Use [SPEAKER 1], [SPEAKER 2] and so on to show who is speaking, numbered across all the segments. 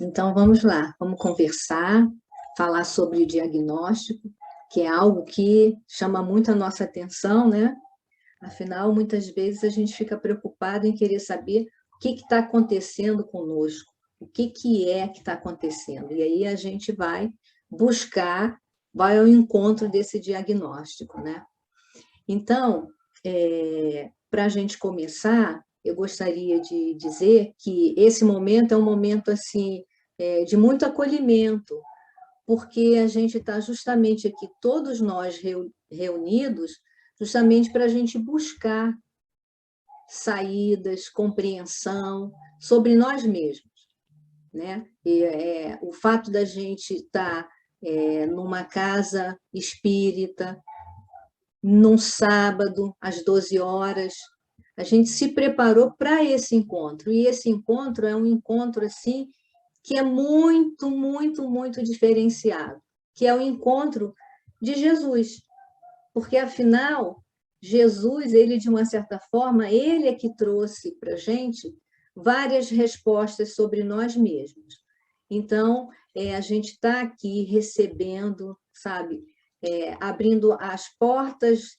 [SPEAKER 1] Então, vamos lá, vamos conversar, falar sobre diagnóstico, que é algo que chama muito a nossa atenção, né? Afinal, muitas vezes a gente fica preocupado em querer saber o que está acontecendo conosco, o que é que está acontecendo. E aí a gente vai buscar, vai ao encontro desse diagnóstico, né? Então, para a gente começar, eu gostaria de dizer que esse momento é um momento assim de muito acolhimento, porque a gente está justamente aqui, todos nós reunidos, justamente para a gente buscar saídas, compreensão sobre nós mesmos, né? E, o fato da gente estar numa casa espírita, num sábado, às 12 horas, a gente se preparou para esse encontro, e esse encontro é um encontro assim que é muito, muito, muito diferenciado, que é o encontro de Jesus, porque afinal Jesus, ele de uma certa forma, ele é que trouxe para a gente várias respostas sobre nós mesmos. Então, a gente está aqui recebendo, sabe, abrindo as portas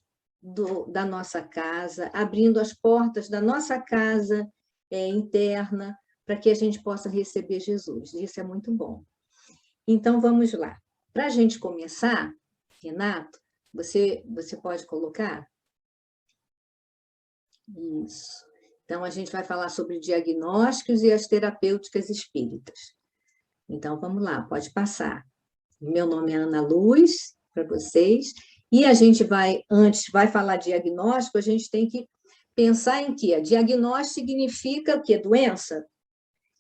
[SPEAKER 1] da nossa casa, abrindo as portas da nossa casa interna, para que a gente possa receber Jesus. Isso é muito bom. Então, vamos lá. Para a gente começar, Renato, você pode colocar? Isso. Então, a gente vai falar sobre diagnósticos e as terapêuticas espíritas. Então, vamos lá, pode passar. Meu nome é Ana Luz, para vocês. E a gente vai falar diagnóstico, a gente tem que pensar em que? Diagnóstico significa o quê? Doença?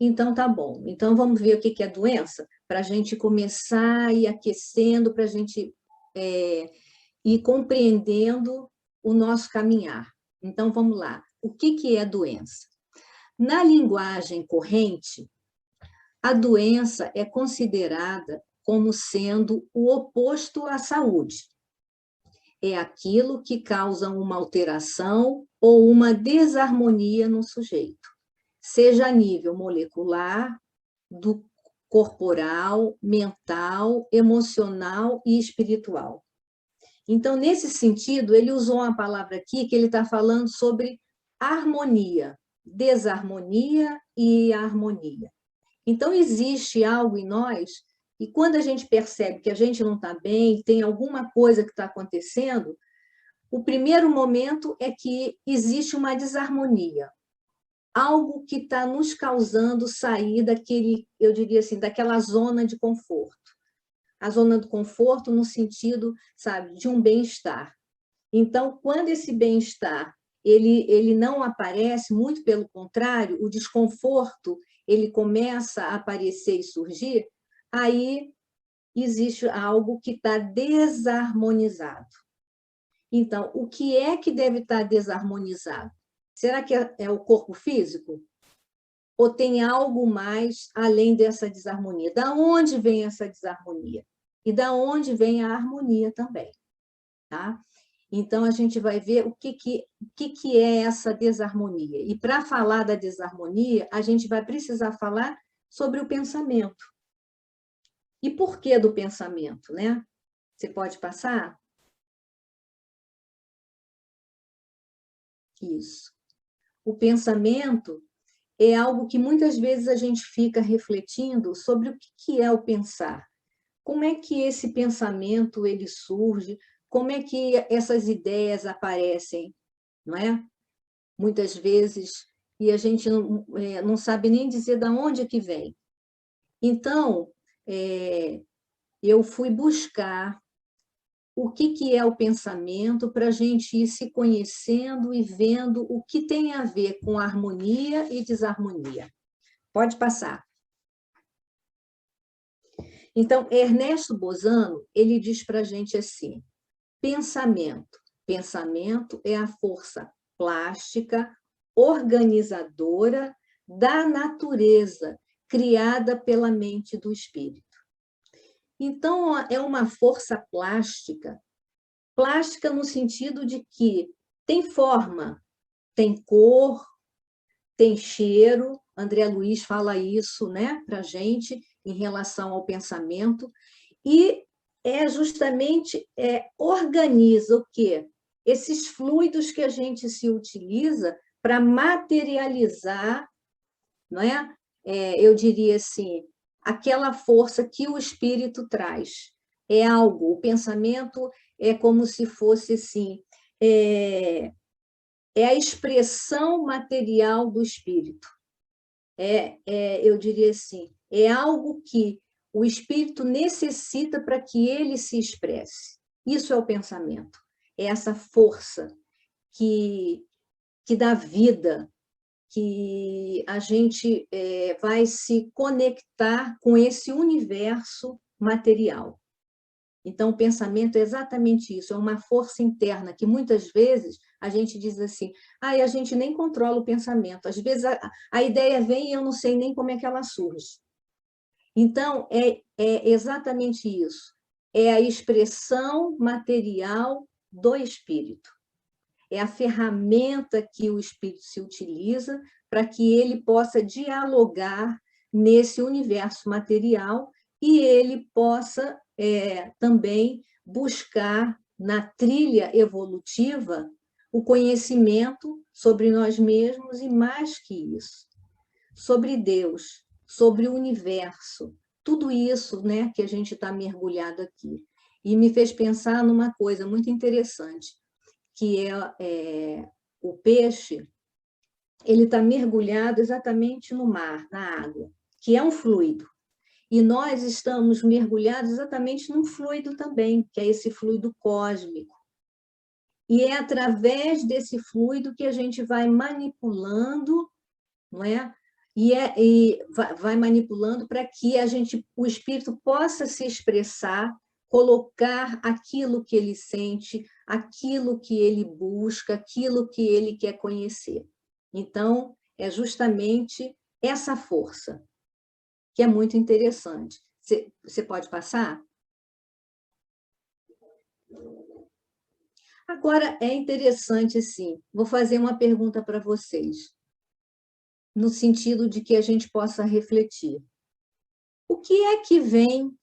[SPEAKER 1] Então, tá bom. Então, vamos ver o que é doença? Para a gente começar a ir aquecendo, para a gente ir compreendendo o nosso caminhar. Então, vamos lá. O que é doença? Na linguagem corrente, a doença é considerada como sendo o oposto à saúde. É aquilo que causa uma alteração ou uma desarmonia no sujeito, seja a nível molecular, do corporal, mental, emocional e espiritual. Então, nesse sentido, ele usou uma palavra aqui que ele está falando sobre harmonia, desarmonia e harmonia. Então, existe algo em nós, e quando a gente percebe que a gente não está bem, tem alguma coisa que está acontecendo, o primeiro momento é que existe uma desarmonia, algo que está nos causando sair daquele, eu diria assim, daquela zona de conforto. A zona do conforto no sentido, sabe, de um bem-estar. Então, quando esse bem-estar ele não aparece, muito pelo contrário, o desconforto ele começa a aparecer e surgir, aí existe algo que está desarmonizado. Então, o que é que deve estar desarmonizado? Será que é o corpo físico? Ou tem algo mais além dessa desarmonia? Da onde vem essa desarmonia? E da onde vem a harmonia também, tá? Então, a gente vai ver o que é essa desarmonia. E para falar da desarmonia, a gente vai precisar falar sobre o pensamento. E por que do pensamento, né? Você pode passar? Isso. O pensamento é algo que muitas vezes a gente fica refletindo sobre o que é o pensar. Como é que esse pensamento ele surge? Como é que essas ideias aparecem, não é? Muitas vezes, e a gente não sabe nem dizer de onde é que vem. Então, eu fui buscar o que é o pensamento para a gente ir se conhecendo e vendo o que tem a ver com harmonia e desarmonia. Pode passar. Então, Ernesto Bozano, ele diz para a gente assim, pensamento. Pensamento é a força plástica, organizadora da natureza, criada pela mente do espírito. Então, é uma força plástica, plástica no sentido de que tem forma, tem cor, tem cheiro, André Luiz fala isso, né, para a gente, em relação ao pensamento, e justamente organiza o quê? Esses fluidos que a gente se utiliza para materializar, não é? Eu diria assim, aquela força que o espírito traz. É algo, o pensamento é como se fosse assim, é a expressão material do espírito. Eu diria assim, é algo que o espírito necessita para que ele se expresse. Isso é o pensamento, é essa força que dá vida, que a gente vai se conectar com esse universo material. Então, o pensamento é exatamente isso, é uma força interna que muitas vezes a gente diz assim, a gente nem controla o pensamento, às vezes a ideia vem e eu não sei nem como é que ela surge. Então, é exatamente isso, é a expressão material do espírito, é a ferramenta que o espírito se utiliza para que ele possa dialogar nesse universo material e ele possa também buscar na trilha evolutiva o conhecimento sobre nós mesmos e, mais que isso, sobre Deus, sobre o universo, tudo isso, né, que a gente está mergulhado aqui. E me fez pensar numa coisa muito interessante, que o peixe, ele está mergulhado exatamente no mar, na água, que é um fluido. E nós estamos mergulhados exatamente num fluido também, que é esse fluido cósmico. E é através desse fluido que a gente vai manipulando, não é? E vai manipulando para que o espírito possa se expressar, colocar aquilo que ele sente, aquilo que ele busca, aquilo que ele quer conhecer. Então, é justamente essa força, que é muito interessante. Você pode passar? Agora, é interessante, sim. Vou fazer uma pergunta para vocês, no sentido de que a gente possa refletir. O que é que vem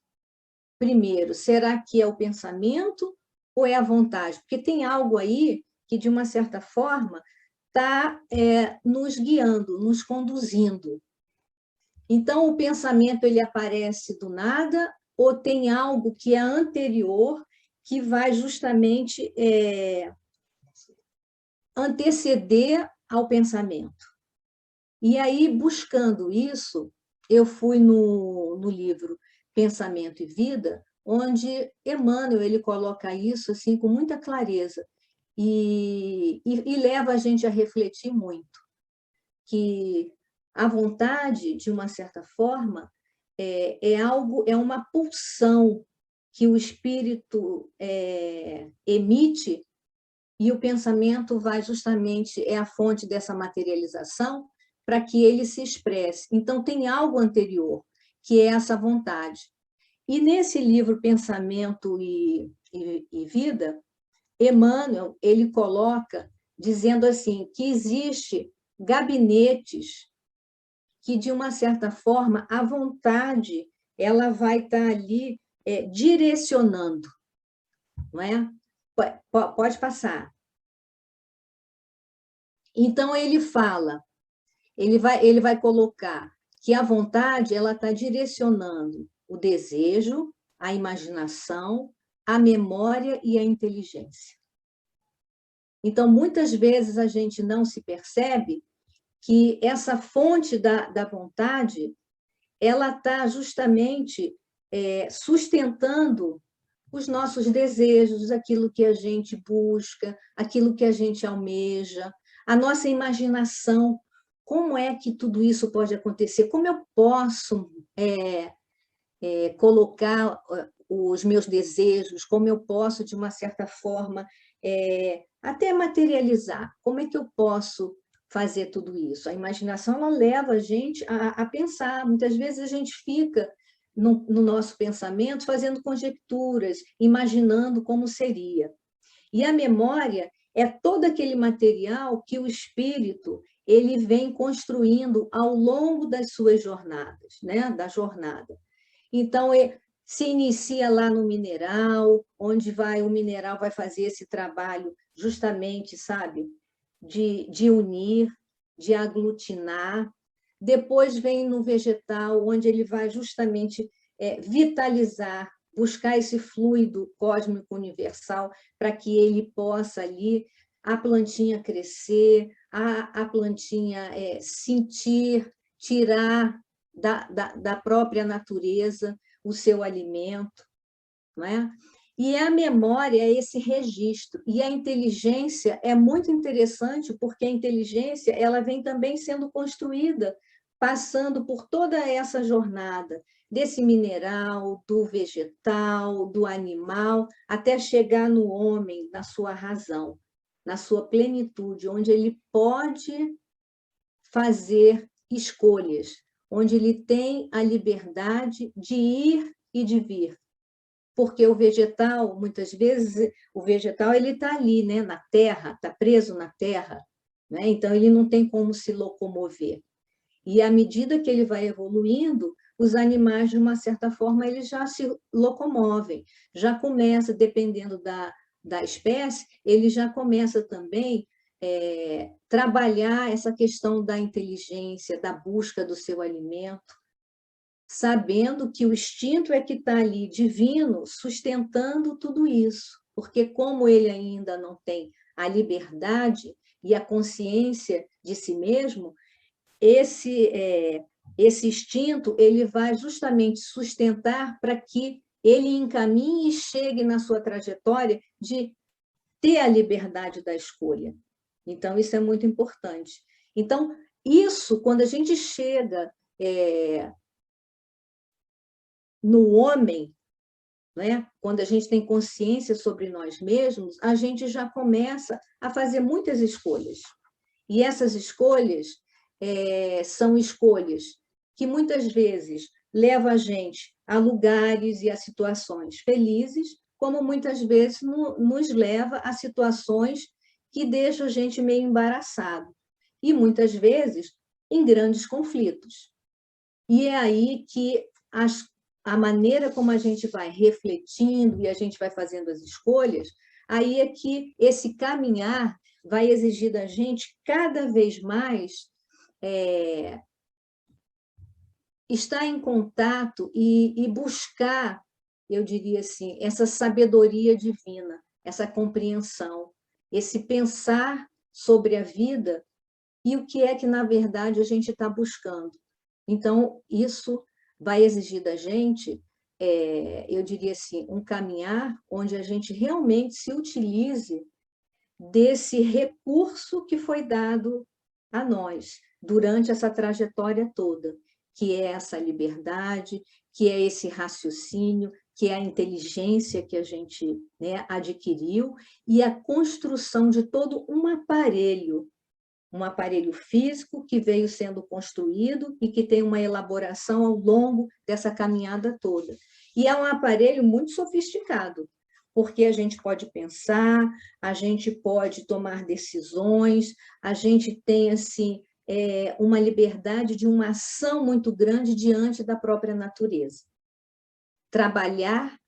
[SPEAKER 1] primeiro? Será que é o pensamento ou é a vontade? Porque tem algo aí que, de uma certa forma, está nos guiando, nos conduzindo. Então, o pensamento ele aparece do nada ou tem algo que é anterior que vai justamente anteceder ao pensamento? E aí, buscando isso, eu fui no livro Pensamento e Vida, onde Emmanuel ele coloca isso assim com muita clareza e leva a gente a refletir muito, que a vontade, de uma certa forma, é uma pulsão que o espírito emite e o pensamento vai justamente, é a fonte dessa materialização para que ele se expresse. Então, tem algo anterior, que é essa vontade. E nesse livro Pensamento e Vida, Emmanuel ele coloca, dizendo assim, que existe gabinetes que, de uma certa forma, a vontade ela vai estar ali direcionando, não é? Pode passar. Então, ele fala, ele vai colocar que a vontade ela está direcionando o desejo, a imaginação, a memória e a inteligência. Então, muitas vezes a gente não se percebe que essa fonte da vontade ela está justamente sustentando os nossos desejos, aquilo que a gente busca, aquilo que a gente almeja, a nossa imaginação. Como é que tudo isso pode acontecer? Como eu posso colocar os meus desejos? Como eu posso, de uma certa forma, até materializar? Como é que eu posso fazer tudo isso? A imaginação ela leva a gente a pensar. Muitas vezes a gente fica no nosso pensamento fazendo conjecturas, imaginando como seria. E a memória é todo aquele material que o espírito ele vem construindo ao longo das suas jornadas, né? Da jornada. Então, se inicia lá no mineral, onde o mineral vai fazer esse trabalho justamente, sabe, de unir, de aglutinar. Depois vem no vegetal, onde ele vai justamente vitalizar, buscar esse fluido cósmico universal para que ele possa ali, a plantinha crescer, a plantinha sentir, tirar da própria natureza o seu alimento, não é? E a memória é esse registro. E a inteligência é muito interessante, porque a inteligência ela vem também sendo construída, passando por toda essa jornada, desse mineral, do vegetal, do animal, até chegar no homem, na sua razão, na sua plenitude, onde ele pode fazer escolhas, onde ele tem a liberdade de ir e de vir. Porque o vegetal, muitas vezes, o vegetal ele está ali, né, na terra, está preso na terra, né? Então ele não tem como se locomover. E à medida que ele vai evoluindo, os animais, de uma certa forma, eles já se locomovem, já começa, dependendo da espécie, ele já começa também trabalhar essa questão da inteligência, da busca do seu alimento, sabendo que o instinto é que está ali, divino, sustentando tudo isso. Porque como ele ainda não tem a liberdade e a consciência de si mesmo, esse instinto ele vai justamente sustentar para que ele encaminhe e chegue na sua trajetória de ter a liberdade da escolha. Então, isso é muito importante. Então, isso, quando a gente chega no homem, né? Quando a gente tem consciência sobre nós mesmos, a gente já começa a fazer muitas escolhas. E essas escolhas são escolhas que muitas vezes levam a gente a lugares e a situações felizes, como muitas vezes nos leva a situações que deixam a gente meio embaraçado. E muitas vezes em grandes conflitos. E é aí que a maneira como a gente vai refletindo e a gente vai fazendo as escolhas, aí é que esse caminhar vai exigir da gente cada vez mais estar em contato e buscar, eu diria assim, essa sabedoria divina, essa compreensão, esse pensar sobre a vida e o que é que, na verdade, a gente está buscando. Então, isso vai exigir da gente, eu diria assim, um caminhar onde a gente realmente se utilize desse recurso que foi dado a nós durante essa trajetória toda, que é essa liberdade, que é esse raciocínio, que é a inteligência que a gente, né, adquiriu e a construção de todo um aparelho físico que veio sendo construído e que tem uma elaboração ao longo dessa caminhada toda. E é um aparelho muito sofisticado, porque a gente pode pensar, a gente pode tomar decisões, a gente tem assim uma liberdade de uma ação muito grande diante da própria natureza. Trabalhar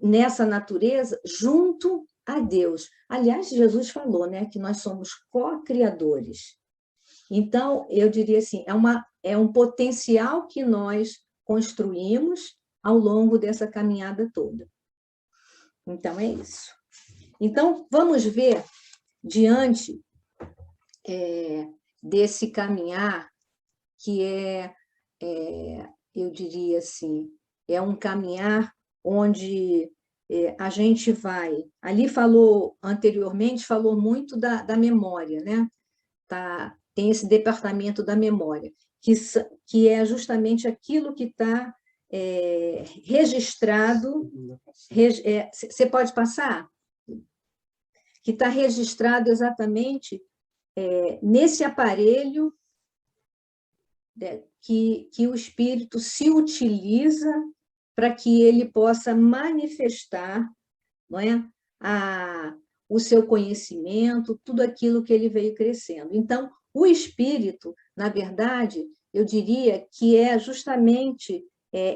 [SPEAKER 1] nessa natureza junto a Deus. Aliás, Jesus falou, né, que nós somos co-criadores. Então, eu diria assim, é um potencial que nós construímos ao longo dessa caminhada toda. Então, é isso. Então, vamos ver, diante desse caminhar, que eu diria assim, é um caminhar onde a gente vai... Ali anteriormente, falou muito da memória, né? Tem esse departamento da memória, que é justamente aquilo que está registrado... Você pode passar? Que está registrado exatamente nesse aparelho que o espírito se utiliza para que ele possa manifestar, não é, o seu conhecimento, tudo aquilo que ele veio crescendo. Então, O espírito, na verdade, eu diria que é justamente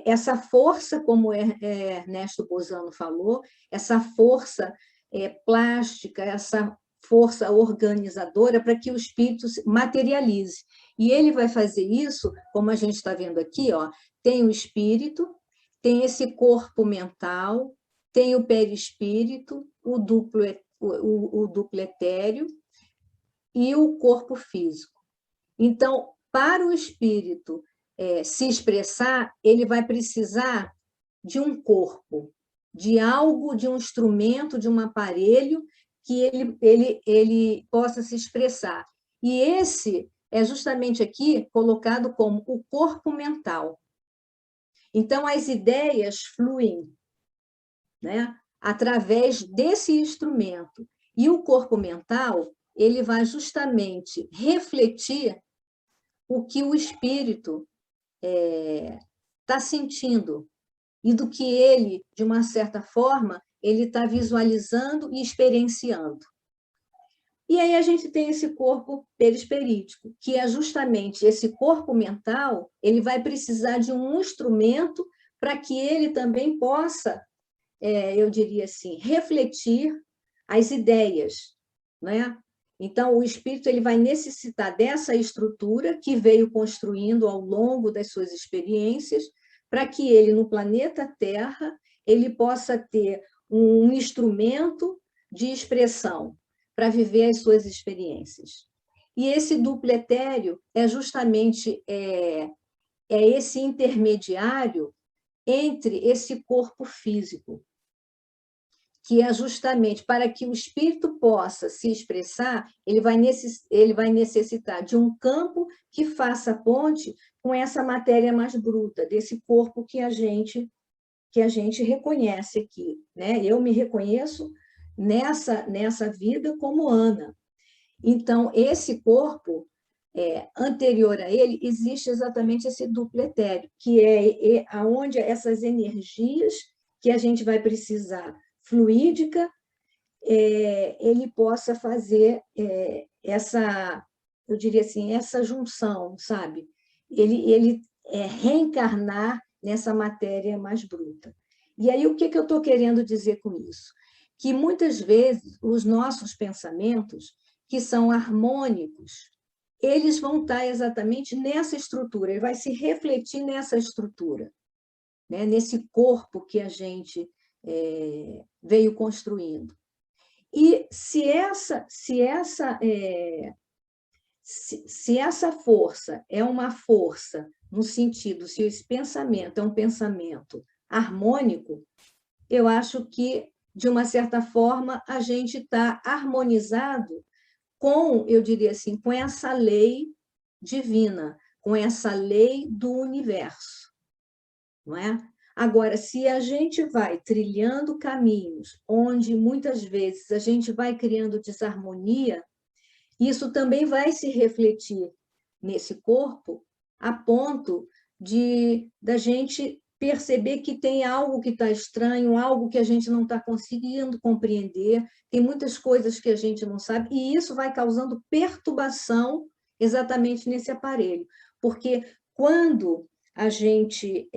[SPEAKER 1] essa força, como Ernesto Bozano falou, essa força plástica, essa força organizadora para que o espírito se materialize. E ele vai fazer isso, como a gente está vendo aqui, ó, tem o espírito, tem esse corpo mental, tem o perispírito, o duplo etéreo e o corpo físico. Então, para o espírito se expressar, ele vai precisar de um corpo, de algo, de um instrumento, de um aparelho que ele possa se expressar. E esse é justamente aqui colocado como o corpo mental. Então, as ideias fluem, né, através desse instrumento. E o corpo mental, ele vai justamente refletir o que o espírito está sentindo e do que ele, de uma certa forma, ele está visualizando e experienciando. E aí a gente tem esse corpo perispirítico, que é justamente esse corpo mental, ele vai precisar de um instrumento para que ele também possa, eu diria assim, refletir as ideias, né? Então, o espírito ele vai necessitar dessa estrutura que veio construindo ao longo das suas experiências, para que ele, no planeta Terra, ele possa ter um instrumento de expressão para viver as suas experiências. E esse duplo etéreo é justamente esse intermediário entre esse corpo físico, que é justamente para que o espírito possa se expressar, ele vai necessitar de um campo que faça ponte com essa matéria mais bruta, desse corpo que a gente reconhece aqui, né? Eu me reconheço nessa vida como Ana. Então, esse corpo, anterior a ele, existe exatamente esse duplo etéreo, que é onde essas energias que a gente vai precisar fluídica, ele possa fazer essa, eu diria assim, essa junção, sabe? Ele reencarnar nessa matéria mais bruta. E aí, o que eu estou querendo dizer com isso? Que muitas vezes os nossos pensamentos, que são harmônicos, eles vão estar exatamente nessa estrutura, ele vai se refletir nessa estrutura, né? Nesse corpo que a gente veio construindo. E se essa força é uma força, no sentido, se esse pensamento é um pensamento harmônico, eu acho que, de uma certa forma, a gente está harmonizado com, eu diria assim, com essa lei divina, com essa lei do universo, não é? Agora, se a gente vai trilhando caminhos onde muitas vezes a gente vai criando desarmonia, isso também vai se refletir nesse corpo, a ponto da gente perceber que tem algo que está estranho, algo que a gente não está conseguindo compreender, tem muitas coisas que a gente não sabe, e isso vai causando perturbação exatamente nesse aparelho. Porque quando a gente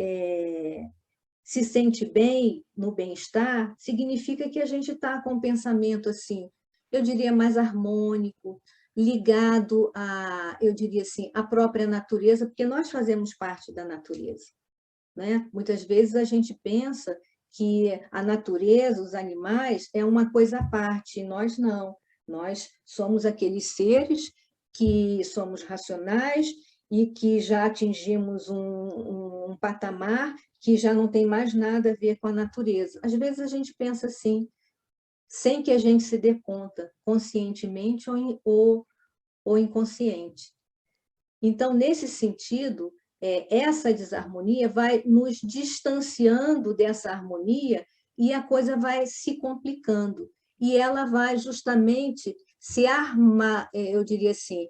[SPEAKER 1] se sente bem, no bem-estar, significa que a gente está com um pensamento assim, eu diria mais harmônico, ligado eu diria assim, à própria natureza, porque nós fazemos parte da natureza, né? Muitas vezes a gente pensa que a natureza, os animais, é uma coisa à parte, e nós não. Nós somos aqueles seres que somos racionais e que já atingimos um patamar que já não tem mais nada a ver com a natureza. Às vezes a gente pensa assim, sem que a gente se dê conta, conscientemente ou inconsciente. Então, nesse sentido, essa desarmonia vai nos distanciando dessa harmonia e a coisa vai se complicando. E ela vai justamente se armar, eu diria assim,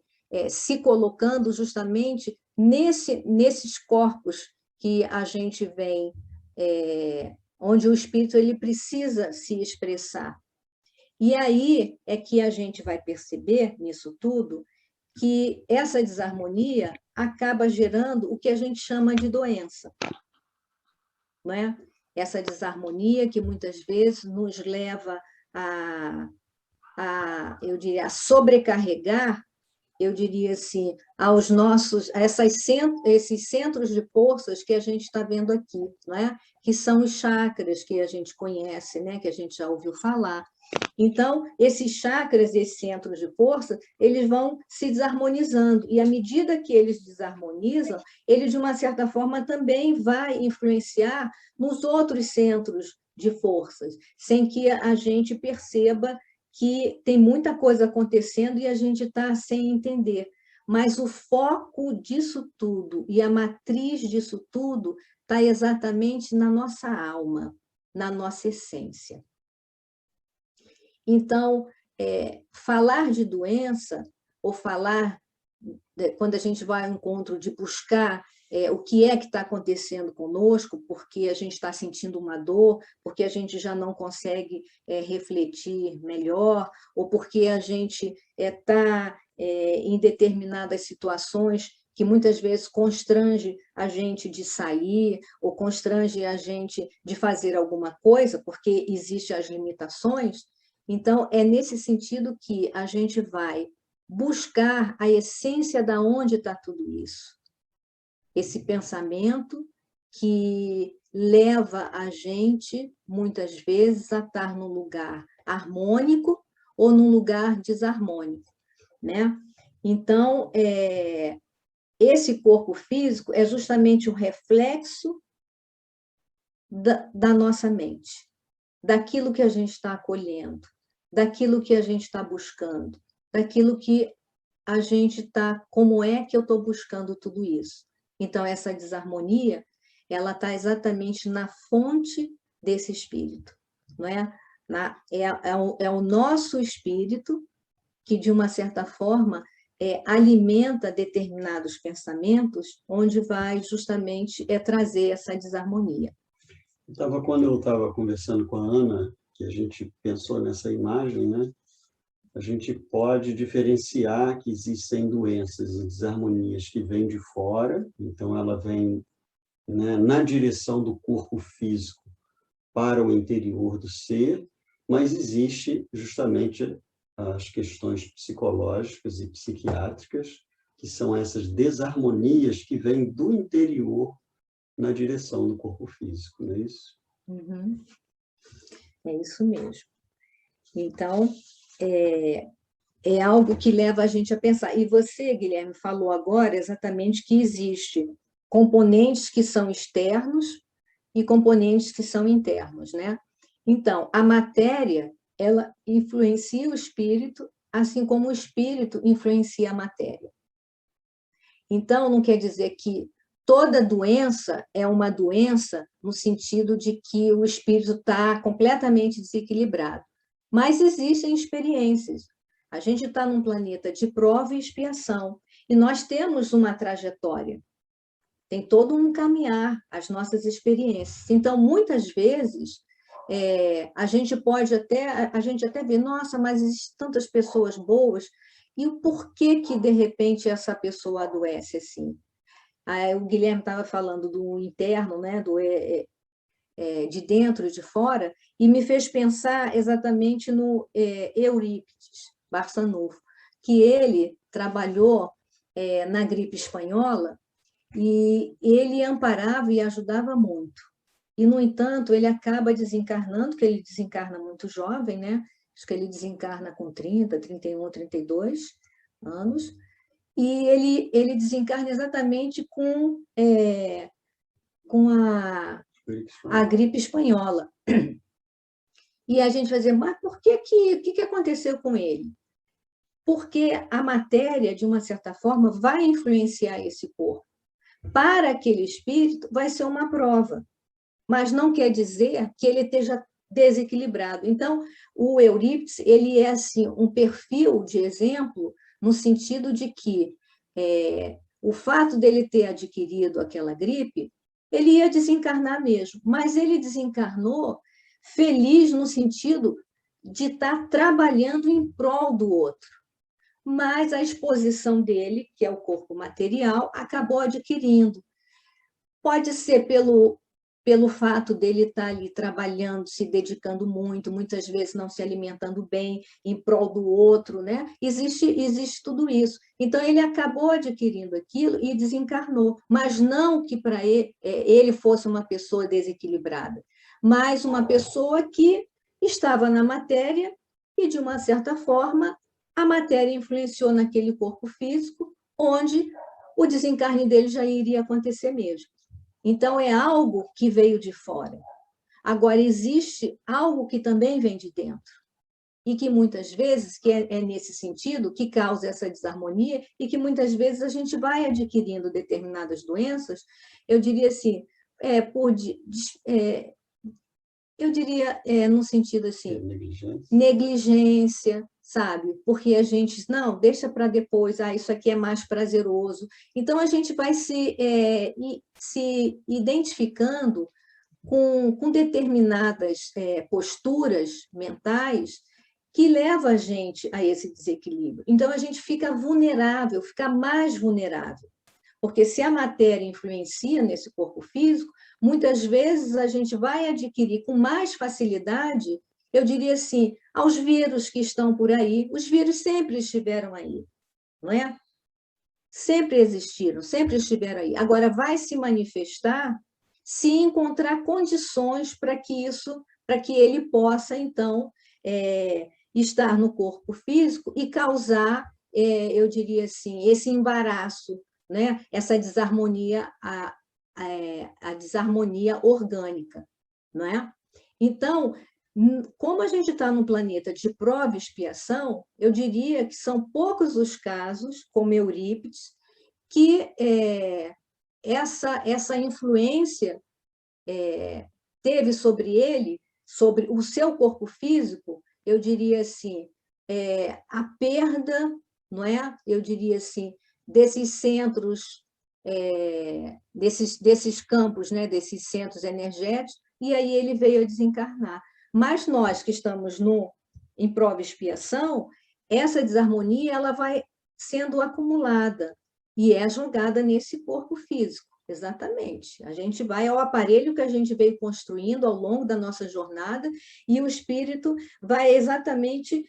[SPEAKER 1] se colocando justamente nesses corpos que a gente vem, onde o espírito ele precisa se expressar. E aí é que a gente vai perceber, nisso tudo, que essa desarmonia acaba gerando o que a gente chama de doença, não é? Essa desarmonia que muitas vezes nos leva eu diria, a sobrecarregar, eu diria assim, esses centros de forças que a gente está vendo aqui, não é? Que são os chakras que a gente conhece, né? Que a gente já ouviu falar. Então, esses chakras, esses centros de força, eles vão se desarmonizando, e à medida que eles desarmonizam, ele, de uma certa forma, também vai influenciar nos outros centros de forças, sem que a gente perceba que tem muita coisa acontecendo e a gente está sem entender. Mas o foco disso tudo e a matriz disso tudo está exatamente na nossa alma, na nossa essência. Então, falar de doença, ou falar, quando a gente vai ao encontro de buscar o que é que está acontecendo conosco, porque a gente está sentindo uma dor, porque a gente já não consegue refletir melhor, ou porque a gente está em determinadas situações que muitas vezes constrange a gente de sair, ou constrange a gente de fazer alguma coisa, porque existem as limitações. Então, é nesse sentido que a gente vai buscar a essência da onde está tudo isso. Esse pensamento que leva a gente, muitas vezes, a estar num lugar harmônico ou num lugar desarmônico, né? Então, esse corpo físico é justamente o reflexo da nossa mente, daquilo que a gente está acolhendo, daquilo que a gente está buscando, daquilo que a gente está, como é que eu estou buscando tudo isso? Então, essa desarmonia, ela está exatamente na fonte desse espírito, não é? É o nosso espírito que, de uma certa forma, alimenta determinados pensamentos, onde vai justamente trazer essa desarmonia.
[SPEAKER 2] Quando eu estava conversando com a Ana, que a gente pensou nessa imagem, né? A gente pode diferenciar que existem doenças e desarmonias que vêm de fora, então ela vem, né, na direção do corpo físico para o interior do ser, mas existe justamente as questões psicológicas e psiquiátricas, que são essas desarmonias que vêm do interior na direção do corpo físico, não é isso?
[SPEAKER 1] Uhum. É isso mesmo. Então, é algo que leva a gente a pensar. E você, Guilherme, falou agora exatamente que existe componentes que são externos e componentes que são internos, né? Então, a matéria, ela influencia o espírito, assim como o espírito influencia a matéria. Então, não quer dizer que toda doença é uma doença no sentido de que o espírito está completamente desequilibrado. Mas existem experiências. A gente está num planeta de prova e expiação, e nós temos uma trajetória. Tem todo um caminhar, as nossas experiências. Então, muitas vezes, a gente até ver, nossa, mas existem tantas pessoas boas, e o porquê que, de repente, essa pessoa adoece assim? O Guilherme estava falando do interno, né, de dentro e de fora, e me fez pensar exatamente no Eurípides Barçanufo, que ele trabalhou na gripe espanhola, e ele amparava e ajudava muito. E, no entanto, ele acaba desencarnando, que ele desencarna muito jovem, né? Acho que ele desencarna com 30, 31, 32 anos, e ele desencarna exatamente com a gripe espanhola. E a gente vai dizer, mas por que aconteceu com ele? Porque a matéria, de uma certa forma, vai influenciar esse corpo. Para aquele espírito, vai ser uma prova, mas não quer dizer que ele esteja desequilibrado. Então, o Eurípides, ele é assim, um perfil de exemplo, no sentido de que o fato dele ter adquirido aquela gripe, ele ia desencarnar mesmo, mas ele desencarnou feliz no sentido de estar trabalhando em prol do outro. mas a exposição dele, que é o corpo material, acabou adquirindo. Pode ser pelo fato dele estar ali trabalhando, se dedicando muito, muitas vezes não se alimentando bem, em prol do outro, né? Existe tudo isso. Então, ele acabou adquirindo aquilo e desencarnou, mas não que para ele fosse uma pessoa desequilibrada, mas uma pessoa que estava na matéria e, de uma certa forma, a matéria influenciou naquele corpo físico, onde o desencarne dele já iria acontecer mesmo. Então, é algo que veio de fora. Agora, existe algo que também vem de dentro, e que muitas vezes, que é nesse sentido, que causa essa desarmonia, e que muitas vezes a gente vai adquirindo determinadas doenças, eu diria assim, eu diria, no sentido assim, negligência, sabe? Porque a gente, não, deixa para depois, isso aqui é mais prazeroso. Então, a gente vai se identificando com determinadas posturas mentais que levam a gente a esse desequilíbrio. Então, a gente fica vulnerável, fica mais vulnerável. Porque se a matéria influencia nesse corpo físico, muitas vezes a gente vai adquirir com mais facilidade, eu diria assim, aos vírus que estão por aí. Os vírus sempre estiveram aí, não é? Sempre existiram, sempre estiveram aí. Agora, vai se manifestar se encontrar condições para que ele possa, então, estar no corpo físico e causar, eu diria assim, esse embaraço, né? Essa desarmonia, a desarmonia orgânica, não é? Então, como a gente está num planeta de prova e expiação, eu diria que são poucos os casos, como Eurípides, que essa influência teve sobre ele, sobre o seu corpo físico, eu diria assim, a perda, não é? Eu diria assim, desses centros, desses campos, né? Desses centros energéticos, e aí ele veio a desencarnar. Mas nós que estamos em prova e expiação, essa desarmonia ela vai sendo acumulada e é jogada nesse corpo físico. Exatamente. A gente vai ao aparelho que a gente veio construindo ao longo da nossa jornada e o espírito vai exatamente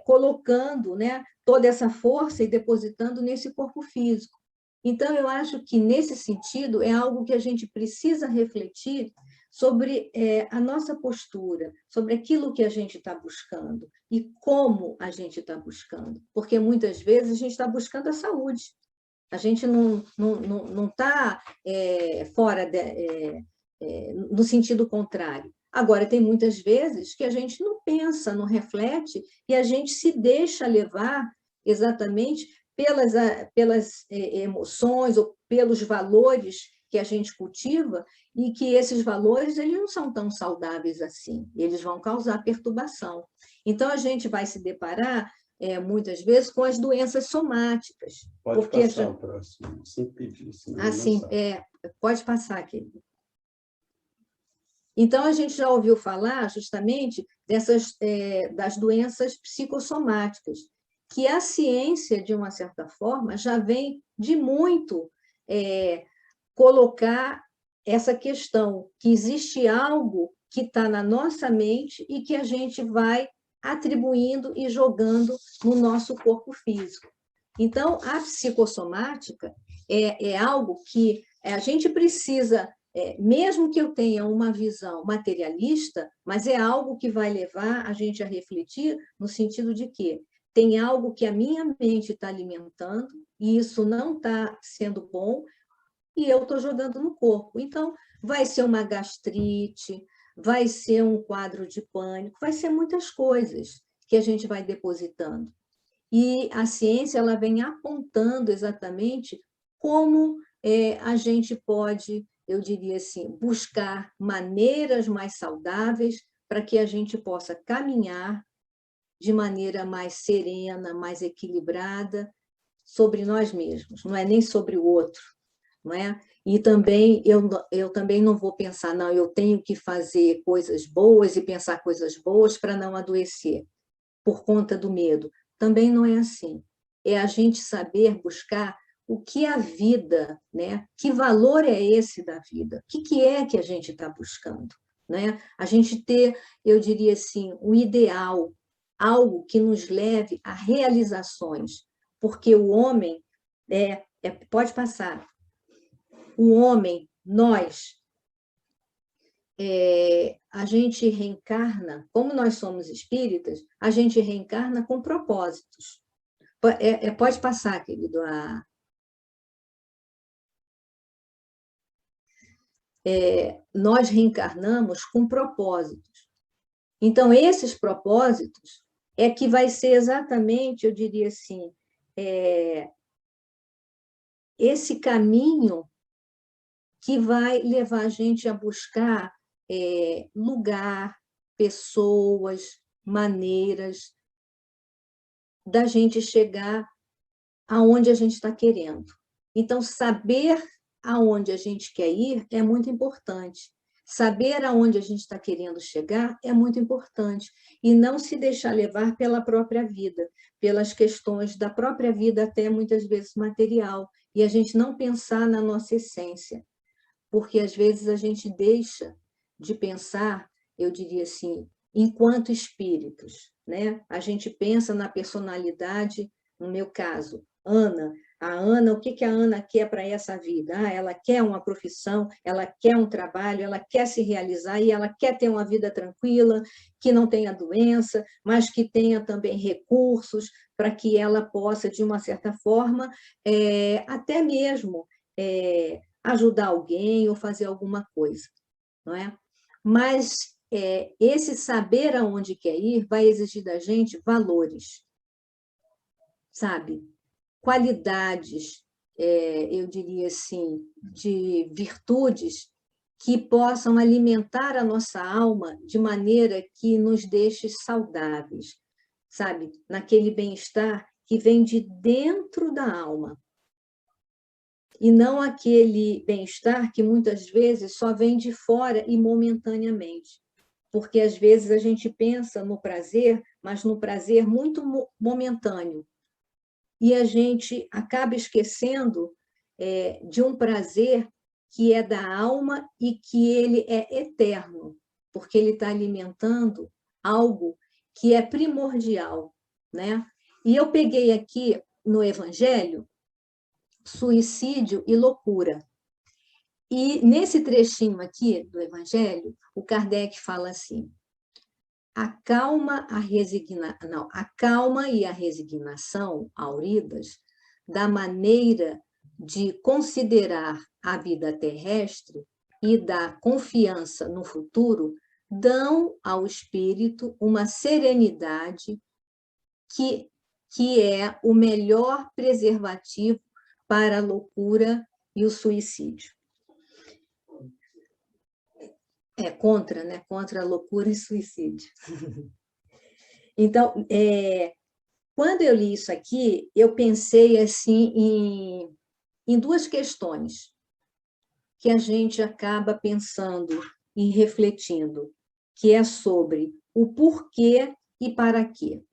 [SPEAKER 1] colocando, né, toda essa força e depositando nesse corpo físico. Então, eu acho que, nesse sentido, é algo que a gente precisa refletir sobre a nossa postura, sobre aquilo que a gente está buscando e como a gente está buscando. Porque, muitas vezes, a gente está buscando a saúde. A gente não está fora no sentido contrário. Agora, tem muitas vezes que a gente não pensa, não reflete, e a gente se deixa levar exatamente pelas emoções ou pelos valores que a gente cultiva, e que esses valores eles não são tão saudáveis assim, eles vão causar perturbação. Então, a gente vai se deparar muitas vezes, com as doenças somáticas.
[SPEAKER 2] Pode passar o próximo, sem pedir.
[SPEAKER 1] Assim, pode passar, querido. Então, a gente já ouviu falar justamente das doenças psicossomáticas, que a ciência, de uma certa forma, já vem de muito colocar essa questão, que existe algo que está na nossa mente e que a gente vai atribuindo e jogando no nosso corpo físico. Então, a psicossomática é algo que a gente precisa, mesmo que eu tenha uma visão materialista, mas é algo que vai levar a gente a refletir no sentido de que tem algo que a minha mente está alimentando e isso não está sendo bom e eu estou jogando no corpo. Então, vai ser uma gastrite, vai ser um quadro de pânico, vai ser muitas coisas que a gente vai depositando. E a ciência ela vem apontando exatamente como a gente pode, eu diria assim, buscar maneiras mais saudáveis para que a gente possa caminhar de maneira mais serena, mais equilibrada sobre nós mesmos, não é nem sobre o outro, não é? E também eu também não vou pensar, não, eu tenho que fazer coisas boas e pensar coisas boas para não adoecer, por conta do medo. Também não é assim. é a gente saber buscar o que é a vida, né? Que valor é esse da vida? O que é que a gente está buscando? Né? A gente ter, eu diria assim, um ideal, algo que nos leve a realizações, porque o homem, pode passar, o homem, nós, a gente reencarna, como nós somos espíritas, a gente reencarna com propósitos. Pode passar, querido. Nós reencarnamos com propósitos. Então, esses propósitos é que vai ser exatamente, eu diria assim, esse caminho que vai levar a gente a buscar lugar, pessoas, maneiras da gente chegar aonde a gente está querendo. Então, saber aonde a gente quer ir é muito importante. Saber aonde a gente está querendo chegar é muito importante. E não se deixar levar pela própria vida, pelas questões da própria vida, até muitas vezes material. E a gente não pensar na nossa essência. Porque, às vezes, a gente deixa de pensar, eu diria assim, enquanto espíritos. Né? A gente pensa na personalidade, no meu caso, Ana. A Ana, o que a Ana quer para essa vida? Ela quer uma profissão, ela quer um trabalho, ela quer se realizar e ela quer ter uma vida tranquila, que não tenha doença, mas que tenha também recursos para que ela possa, de uma certa forma, até mesmo ajudar alguém ou fazer alguma coisa, não é? Mas esse saber aonde quer ir vai exigir da gente valores, sabe? Qualidades, eu diria assim, de virtudes que possam alimentar a nossa alma de maneira que nos deixe saudáveis, sabe? Naquele bem-estar que vem de dentro da alma. E não aquele bem-estar que muitas vezes só vem de fora e momentaneamente. Porque às vezes a gente pensa no prazer, mas no prazer muito momentâneo. E a gente acaba esquecendo de um prazer que é da alma e que ele é eterno, porque ele está alimentando algo que é primordial, né? E eu peguei aqui no Evangelho suicídio e loucura. E nesse trechinho aqui do Evangelho, o Kardec fala assim: a calma e a resignação auridas da maneira de considerar a vida terrestre e da confiança no futuro dão ao espírito uma serenidade que é o melhor preservativo para a loucura e o suicídio. Contra, né? Contra a loucura e suicídio. Então, quando eu li isso aqui, eu pensei assim em duas questões que a gente acaba pensando e refletindo, que é sobre o porquê e para quê.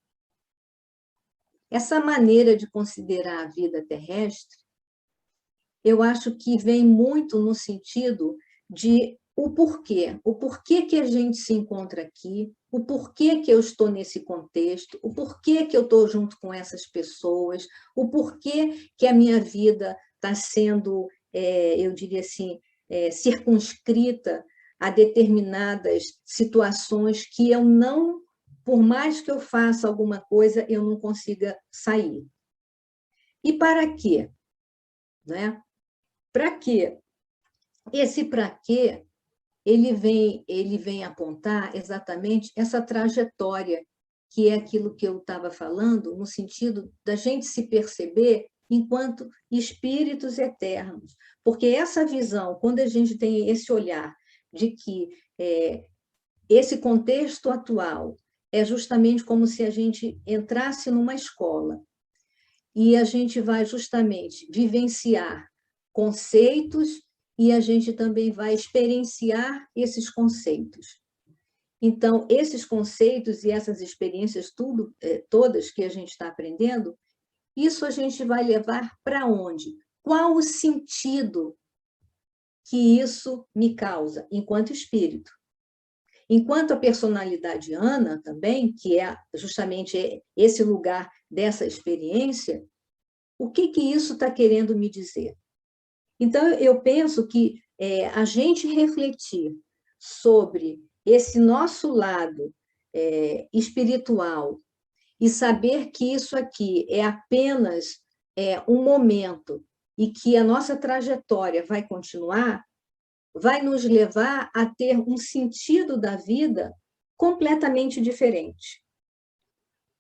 [SPEAKER 1] Essa maneira de considerar a vida terrestre, eu acho que vem muito no sentido de o porquê que a gente se encontra aqui, o porquê que eu estou nesse contexto, o porquê que eu estou junto com essas pessoas, o porquê que a minha vida está sendo, eu diria assim, circunscrita a determinadas situações que eu não, por mais que eu faça alguma coisa, eu não consiga sair. E para quê? Né? Para quê? Esse para quê, ele vem apontar exatamente essa trajetória, que é aquilo que eu estava falando, no sentido da gente se perceber enquanto espíritos eternos. Porque essa visão, quando a gente tem esse olhar de que esse contexto atual é justamente como se a gente entrasse numa escola e a gente vai justamente vivenciar conceitos e a gente também vai experienciar esses conceitos. Então, esses conceitos e essas experiências todas que a gente está aprendendo, isso a gente vai levar para onde? Qual o sentido que isso me causa enquanto espírito? Enquanto a personalidade Ana também, que é justamente esse lugar dessa experiência, o que isso está querendo me dizer? Então, eu penso que a gente refletir sobre esse nosso lado espiritual e saber que isso aqui é apenas um momento e que a nossa trajetória vai continuar, vai nos levar a ter um sentido da vida completamente diferente,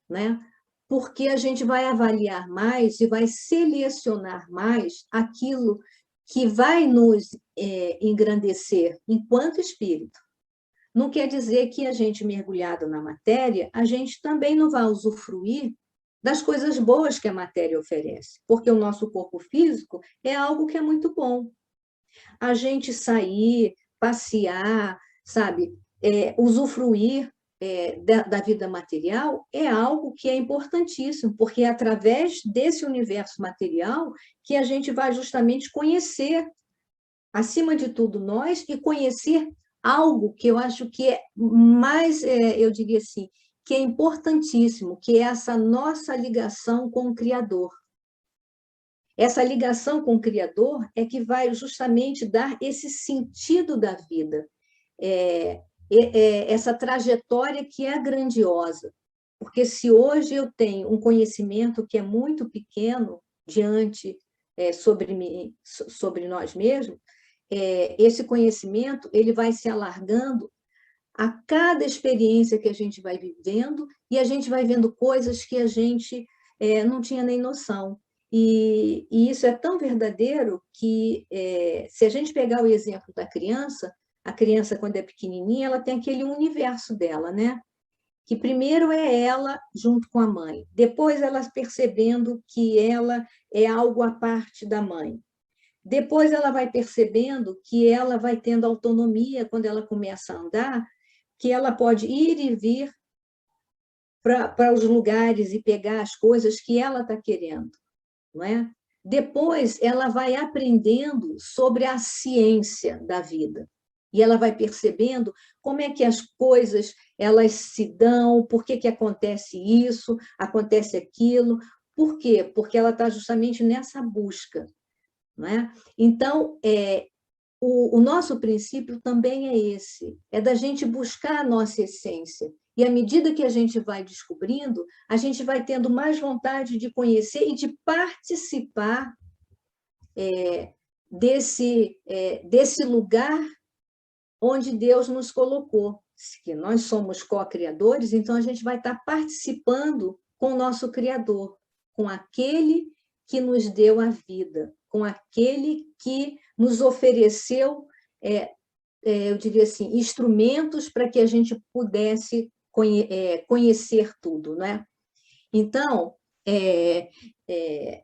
[SPEAKER 1] né? Porque a gente vai avaliar mais e vai selecionar mais aquilo que vai nos engrandecer enquanto espírito. Não quer dizer que a gente, mergulhado na matéria, a gente também não vai usufruir das coisas boas que a matéria oferece, porque o nosso corpo físico é algo que é muito bom. A gente sair, passear, sabe, usufruir da vida material é algo que é importantíssimo, porque é através desse universo material que a gente vai justamente conhecer, acima de tudo, nós, e conhecer algo que eu acho que é mais, eu diria assim, que é importantíssimo, que é essa nossa ligação com o Criador. Essa ligação com o Criador é que vai justamente dar esse sentido da vida, essa trajetória que é grandiosa. Porque se hoje eu tenho um conhecimento que é muito pequeno diante sobre nós mesmos, esse conhecimento ele vai se alargando a cada experiência que a gente vai vivendo e a gente vai vendo coisas que a gente não tinha nem noção. E isso é tão verdadeiro que, se a gente pegar o exemplo da criança, a criança, quando é pequenininha, ela tem aquele universo dela, né? Que primeiro é ela junto com a mãe, depois ela percebendo que ela é algo à parte da mãe. Depois ela vai percebendo que ela vai tendo autonomia quando ela começa a andar, que ela pode ir e vir para os lugares e pegar as coisas que ela está querendo, não é? Depois ela vai aprendendo sobre a ciência da vida e ela vai percebendo como é que as coisas elas se dão, por que acontece isso, acontece aquilo, por quê? Porque ela está justamente nessa busca, não é? Então, o nosso princípio também é esse, é da gente buscar a nossa essência. E à medida que a gente vai descobrindo, a gente vai tendo mais vontade de conhecer e de participar desse lugar onde Deus nos colocou. Que nós somos co-criadores, então a gente vai estar participando com o nosso Criador, com aquele que nos deu a vida, com aquele que nos ofereceu, eu diria assim, instrumentos para que a gente pudesse conhecer tudo, né? Então,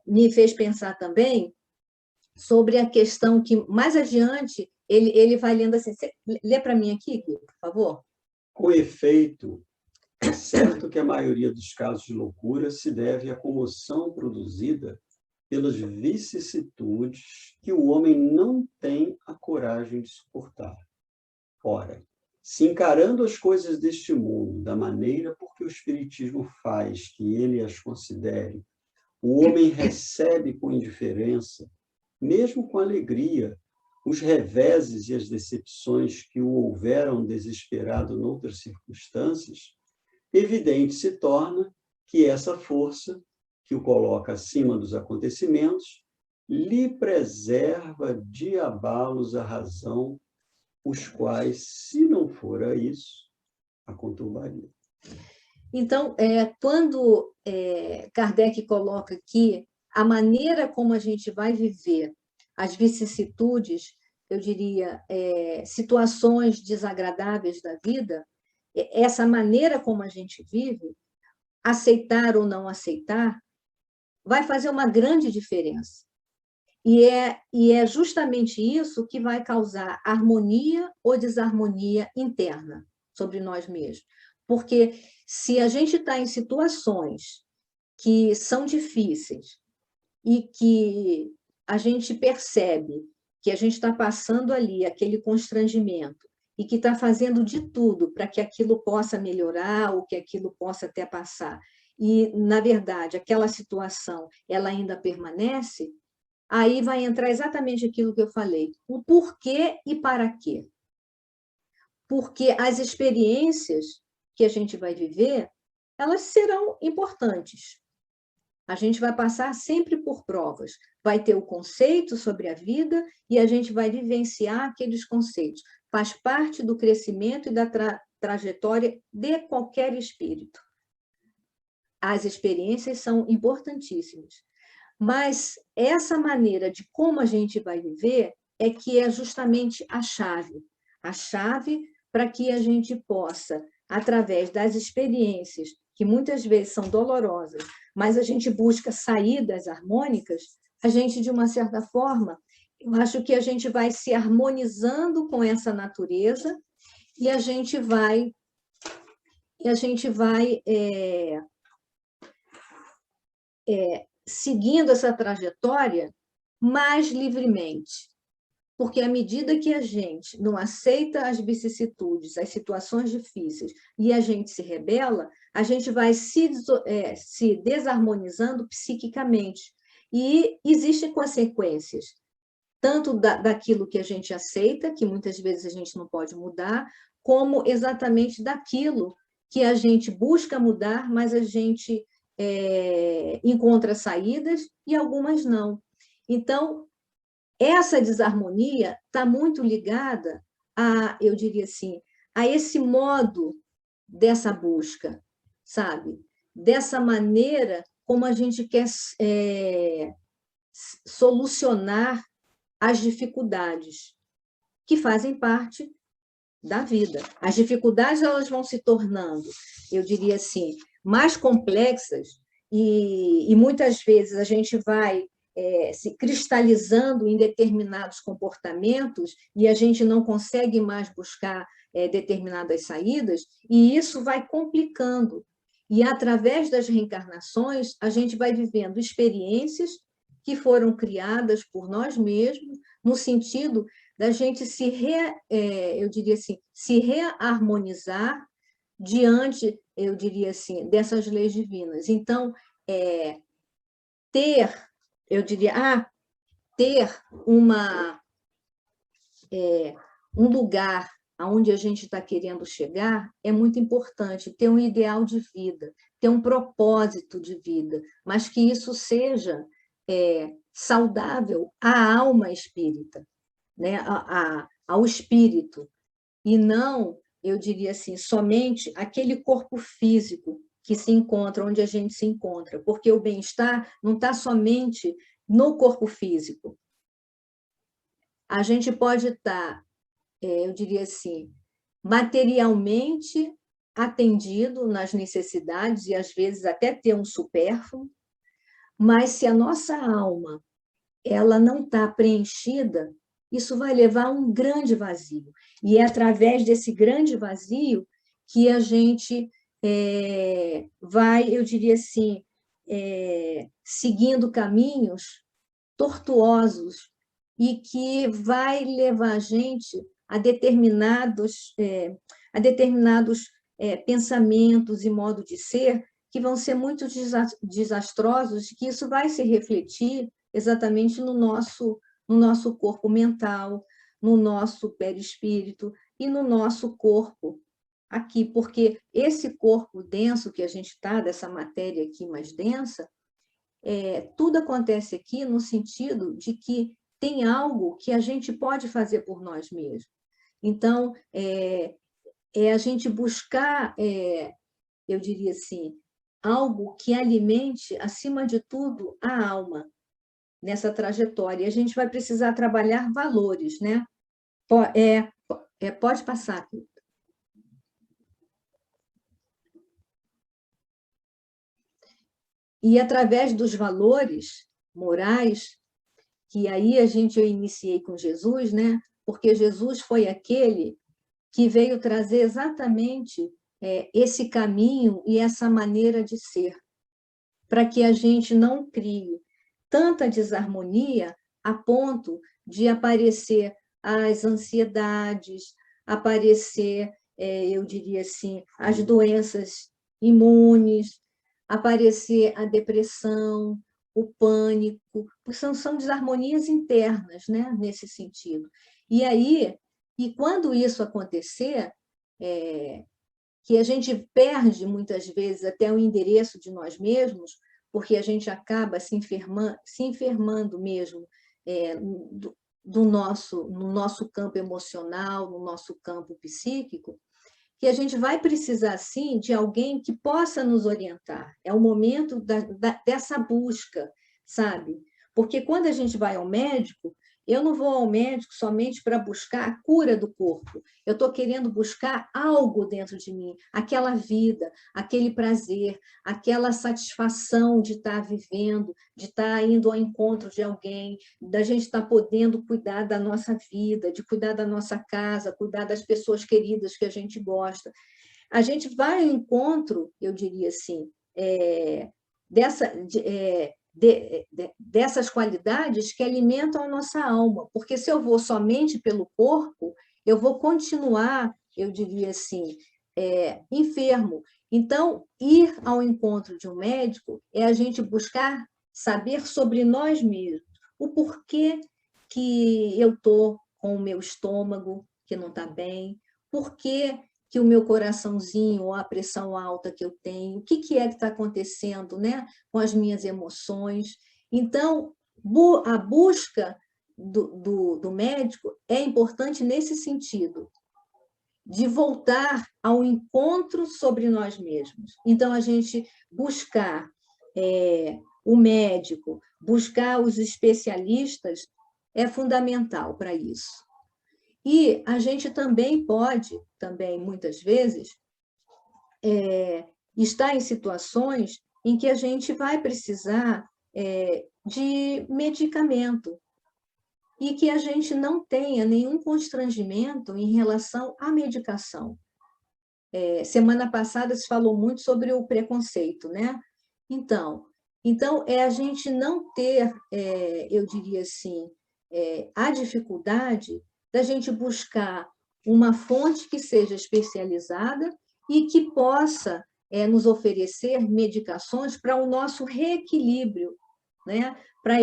[SPEAKER 1] me fez pensar também sobre a questão que, mais adiante, ele vai lendo assim. Você lê para mim aqui, por favor?
[SPEAKER 2] Com efeito, é certo que a maioria dos casos de loucura se deve à comoção produzida pelas vicissitudes que o homem não tem a coragem de suportar. Ora, se encarando as coisas deste mundo da maneira por que o Espiritismo faz que ele as considere, o homem recebe com indiferença, mesmo com alegria, os reveses e as decepções que o houveram desesperado noutras circunstâncias, evidente se torna que essa força, que o coloca acima dos acontecimentos, lhe preserva de abalos a razão, os quais, se não fora isso, a conturbaria.
[SPEAKER 1] Então, quando Kardec coloca aqui a maneira como a gente vai viver as vicissitudes, eu diria, situações desagradáveis da vida, essa maneira como a gente vive, aceitar ou não aceitar, vai fazer uma grande diferença. E é justamente isso que vai causar harmonia ou desarmonia interna sobre nós mesmos. Porque se a gente está em situações que são difíceis e que a gente percebe que a gente está passando ali aquele constrangimento e que está fazendo de tudo para que aquilo possa melhorar ou que aquilo possa até passar, e, na verdade, aquela situação ela ainda permanece, aí vai entrar exatamente aquilo que eu falei, o porquê e para quê. Porque as experiências que a gente vai viver, elas serão importantes. A gente vai passar sempre por provas, vai ter o conceito sobre a vida e a gente vai vivenciar aqueles conceitos. Faz parte do crescimento e da trajetória de qualquer espírito. As experiências são importantíssimas. Mas essa maneira de como a gente vai viver é que é justamente a chave para que a gente possa, através das experiências, que muitas vezes são dolorosas, mas a gente busca saídas harmônicas, a gente, de uma certa forma, eu acho que a gente vai se harmonizando com essa natureza e a gente vai seguindo essa trajetória mais livremente. Porque à medida que a gente não aceita as vicissitudes, as situações difíceis, e a gente se rebela, a gente vai se desarmonizando psiquicamente. E existem consequências, tanto daquilo que a gente aceita, que muitas vezes a gente não pode mudar, como exatamente daquilo que a gente busca mudar, mas a gente encontra saídas e algumas não. Então, essa desarmonia está muito ligada eu diria assim, a esse modo dessa busca, sabe? Dessa maneira como a gente quer solucionar as dificuldades que fazem parte da vida. As dificuldades elas vão se tornando, eu diria assim, mais complexas e muitas vezes a gente vai se cristalizando em determinados comportamentos e a gente não consegue mais buscar determinadas saídas, e isso vai complicando. E, através das reencarnações, a gente vai vivendo experiências que foram criadas por nós mesmos, no sentido da gente eu diria assim, se reharmonizar diante, eu diria assim, dessas leis divinas. Então, eu diria, ter um lugar aonde a gente está querendo chegar é muito importante, ter um ideal de vida, ter um propósito de vida, mas que isso seja saudável à alma espírita, né? Ao espírito, e não, eu diria assim, somente aquele corpo físico que se encontra onde a gente se encontra, porque o bem-estar não está somente no corpo físico. A gente pode estar, eu diria assim, materialmente atendido nas necessidades e, às vezes, até ter um supérfluo, mas se a nossa alma ela não está preenchida, isso vai levar a um grande vazio. E é através desse grande vazio que a gente vai, eu diria assim, seguindo caminhos tortuosos e que vai levar a gente a determinados pensamentos e modo de ser que vão ser muito desastrosos, que isso vai se refletir exatamente no nosso corpo mental, no nosso perispírito e no nosso corpo aqui, porque esse corpo denso que a gente está, dessa matéria aqui mais densa, tudo acontece aqui no sentido de que tem algo que a gente pode fazer por nós mesmos. Então, a gente buscar, eu diria assim, algo que alimente, acima de tudo, a alma nessa trajetória. E a gente vai precisar trabalhar valores, né? Pode passar. E através dos valores morais, que aí eu iniciei com Jesus, né? Porque Jesus foi aquele que veio trazer exatamente esse caminho e essa maneira de ser. para que a gente não crie tanta desarmonia a ponto de aparecer as ansiedades, aparecer, eu diria assim, as doenças imunes, aparecer a depressão, o pânico, porque são desarmonias internas, né, nesse sentido. E aí, e quando isso acontecer, que a gente perde muitas vezes até o endereço de nós mesmos, porque a gente acaba se enfermando mesmo no nosso campo emocional, no nosso campo psíquico, que a gente vai precisar, sim, de alguém que possa nos orientar. É o momento dessa busca, sabe? Porque quando a gente vai ao médico, eu não vou ao médico somente para buscar a cura do corpo. Eu estou querendo buscar algo dentro de mim, aquela vida, aquele prazer, aquela satisfação de estar vivendo, de estar indo ao encontro de alguém, da gente estar podendo cuidar da nossa vida, de cuidar da nossa casa, cuidar das pessoas queridas que a gente gosta. A gente vai ao encontro, eu diria assim, dessa, dessas qualidades que alimentam a nossa alma, porque se eu vou somente pelo corpo, eu vou continuar, eu diria assim, enfermo. Então, ir ao encontro de um médico é a gente buscar saber sobre nós mesmos, o porquê que eu estou com o meu estômago que não está bem, porquê que o meu coraçãozinho ou a pressão alta que eu tenho, o que é que está acontecendo, né, com as minhas emoções. Então, a busca do médico é importante nesse sentido, de voltar ao encontro sobre nós mesmos. Então, a gente buscar o médico, buscar os especialistas é fundamental para isso. E a gente também pode, muitas vezes, estar em situações em que a gente vai precisar de medicamento e que a gente não tenha nenhum constrangimento em relação à medicação. Semana passada se falou muito sobre o preconceito, né? Então é a gente não ter, eu diria assim, a dificuldade da gente buscar uma fonte que seja especializada e que possa nos oferecer medicações para o nosso reequilíbrio, né? Para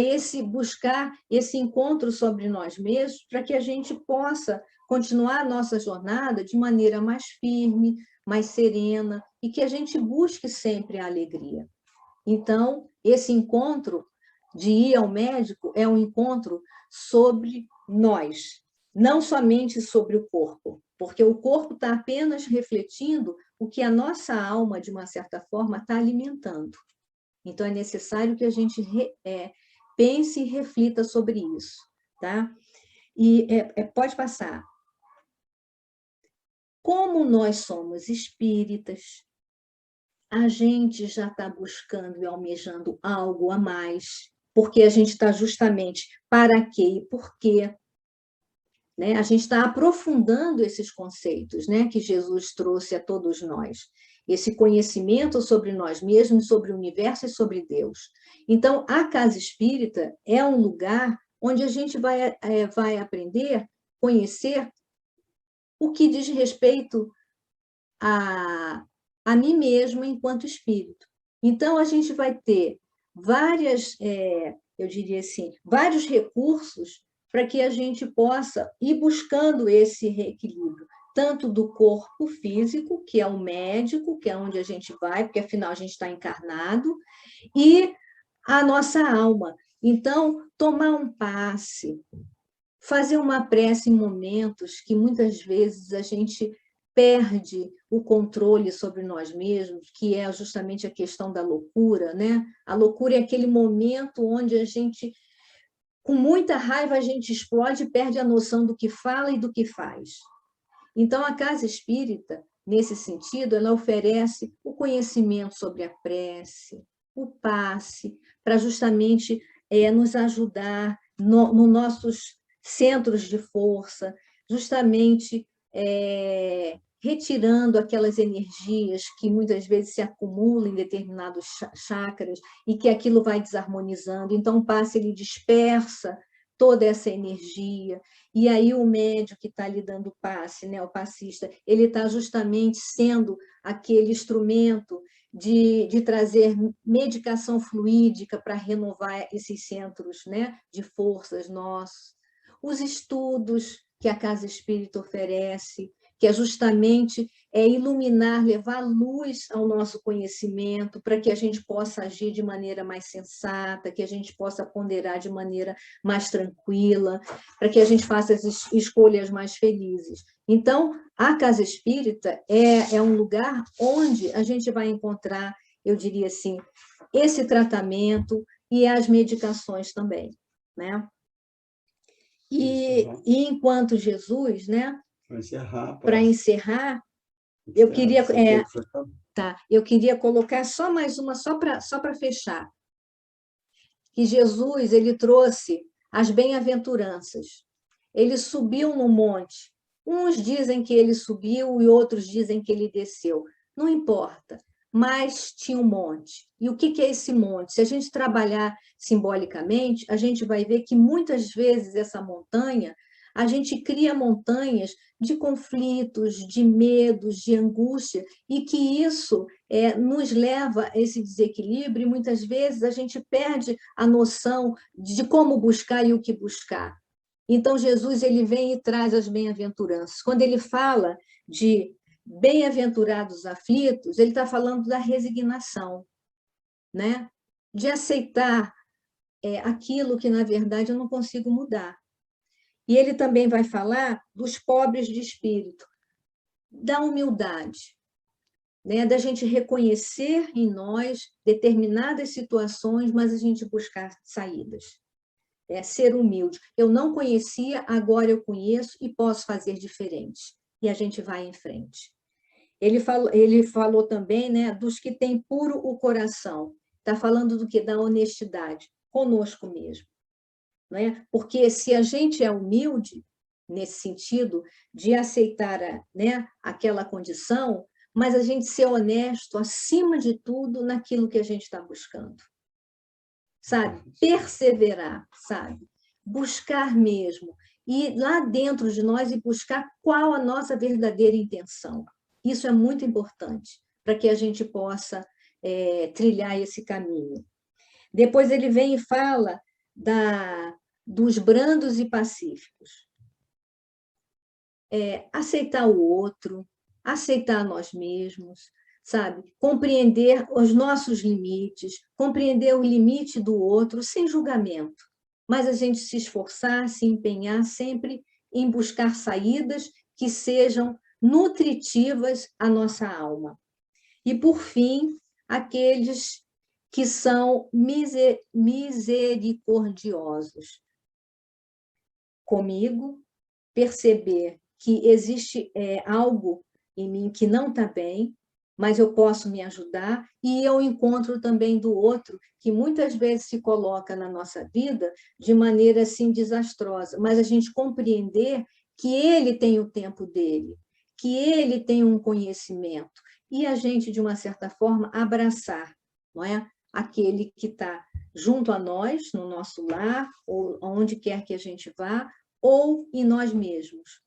[SPEAKER 1] buscar esse encontro sobre nós mesmos, para que a gente possa continuar a nossa jornada de maneira mais firme, mais serena, e que a gente busque sempre a alegria. Então, esse encontro de ir ao médico é um encontro sobre nós, não somente sobre o corpo, porque o corpo está apenas refletindo o que a nossa alma, de uma certa forma, está alimentando. Então, é necessário que a gente pense e reflita sobre isso, tá? E pode passar. Como nós somos espíritas, a gente já está buscando e almejando algo a mais, porque a gente está justamente para quê e por quê. Né? A gente está aprofundando esses conceitos, né, que Jesus trouxe a todos nós. Esse conhecimento sobre nós mesmos, sobre o universo e sobre Deus. Então, a casa espírita é um lugar onde a gente vai aprender, conhecer o que diz respeito a mim mesmo enquanto espírito. Então, a gente vai ter eu diria assim, vários recursos para que a gente possa ir buscando esse reequilíbrio, tanto do corpo físico, que é o médico, que é onde a gente vai, porque afinal a gente está encarnado, e a nossa alma. Então, tomar um passe, fazer uma prece em momentos que muitas vezes a gente perde o controle sobre nós mesmos, que é justamente a questão da loucura, né? A loucura é aquele momento onde a gente, com muita raiva, a gente explode e perde a noção do que fala e do que faz. Então, a casa espírita, nesse sentido, ela oferece o conhecimento sobre a prece, o passe, para justamente nos ajudar nos nossos centros de força, justamente retirando aquelas energias que muitas vezes se acumulam em determinados chakras e que aquilo vai desarmonizando. Então, o passe ele dispersa toda essa energia, e aí o médium que está lhe dando o passe, né, o passista, ele está justamente sendo aquele instrumento de trazer medicação fluídica para renovar esses centros, né, de forças nossos. Os estudos que a Casa Espírita oferece, que é justamente iluminar, levar luz ao nosso conhecimento, para que a gente possa agir de maneira mais sensata, que a gente possa ponderar de maneira mais tranquila, para que a gente faça as escolhas mais felizes. Então, a Casa Espírita é um lugar onde a gente vai encontrar, eu diria assim, esse tratamento e as medicações também, né? E enquanto Jesus, né? Para encerrar, eu queria eu queria colocar só mais uma, só para fechar, que Jesus ele trouxe as bem-aventuranças. Ele subiu no monte. Uns dizem que ele subiu e outros dizem que ele desceu. Não importa, mas tinha um monte. E o que é esse monte? Se a gente trabalhar simbolicamente, a gente vai ver que muitas vezes essa montanha, a gente cria montanhas de conflitos, de medos, de angústia, e que isso nos leva a esse desequilíbrio, e muitas vezes a gente perde a noção de como buscar e o que buscar. Então, Jesus ele vem e traz as bem-aventuranças. Quando ele fala de bem-aventurados aflitos, ele está falando da resignação, né? De aceitar aquilo que, na verdade, eu não consigo mudar. E ele também vai falar dos pobres de espírito, da humildade, né? Da gente reconhecer em nós determinadas situações, mas a gente buscar saídas. Ser humilde. Eu não conhecia, agora eu conheço e posso fazer diferente. E a gente vai em frente. Ele falou também, né, dos que têm puro o coração. Está falando do que? Da honestidade, conosco mesmo. Né? Porque se a gente é humilde, nesse sentido, de aceitar né, aquela condição, mas a gente ser honesto, acima de tudo, naquilo que a gente está buscando. Sabe? Perseverar, sabe? Buscar mesmo. Ir lá dentro de nós e buscar qual a nossa verdadeira intenção. Isso é muito importante para que a gente possa trilhar esse caminho. Depois ele vem e fala dos brandos e pacíficos. Aceitar o outro, aceitar nós mesmos, sabe? Compreender os nossos limites, compreender o limite do outro sem julgamento, mas a gente se esforçar, se empenhar sempre em buscar saídas que sejam nutritivas à nossa alma. E, por fim, aqueles que são misericordiosos comigo, perceber que existe algo em mim que não está bem, mas eu posso me ajudar, e eu encontro também do outro, que muitas vezes se coloca na nossa vida de maneira assim desastrosa, mas a gente compreender que ele tem o tempo dele, que ele tem um conhecimento, e a gente, de uma certa forma, abraçar, não é? Aquele que está junto a nós, no nosso lar, ou onde quer que a gente vá, ou em nós mesmos.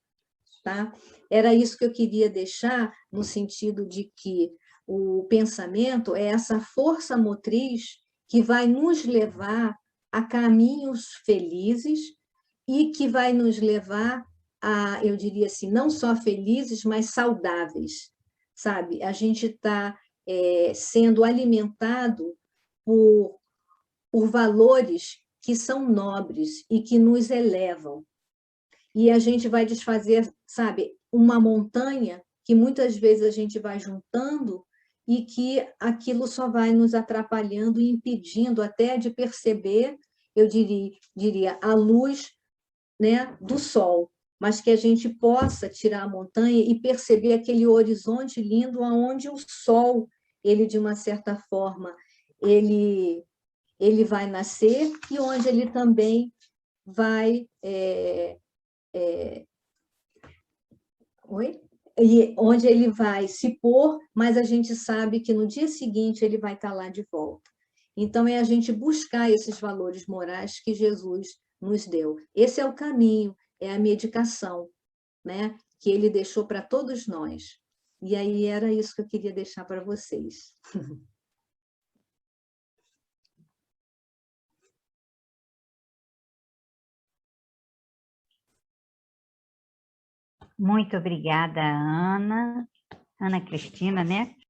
[SPEAKER 1] Tá? Era isso que eu queria deixar, no sentido de que o pensamento é essa força motriz que vai nos levar a caminhos felizes e que vai nos levar a, eu diria assim, não só felizes, mas saudáveis, sabe? A gente está sendo alimentado por valores que são nobres e que nos elevam. E a gente vai desfazer, sabe, uma montanha que muitas vezes a gente vai juntando e que aquilo só vai nos atrapalhando e impedindo até de perceber, eu diria a luz, né, do sol, mas que a gente possa tirar a montanha e perceber aquele horizonte lindo onde o sol, ele de uma certa forma, ele vai nascer e onde ele também vai... Oi? e onde ele vai se pôr, mas a gente sabe que no dia seguinte ele vai estar lá de volta. Então, é a gente buscar esses valores morais que Jesus nos deu. Esse é o caminho, é a medicação, né? Que ele deixou para todos nós. E aí era isso que eu queria deixar para vocês.
[SPEAKER 3] Muito obrigada, Ana Cristina, né?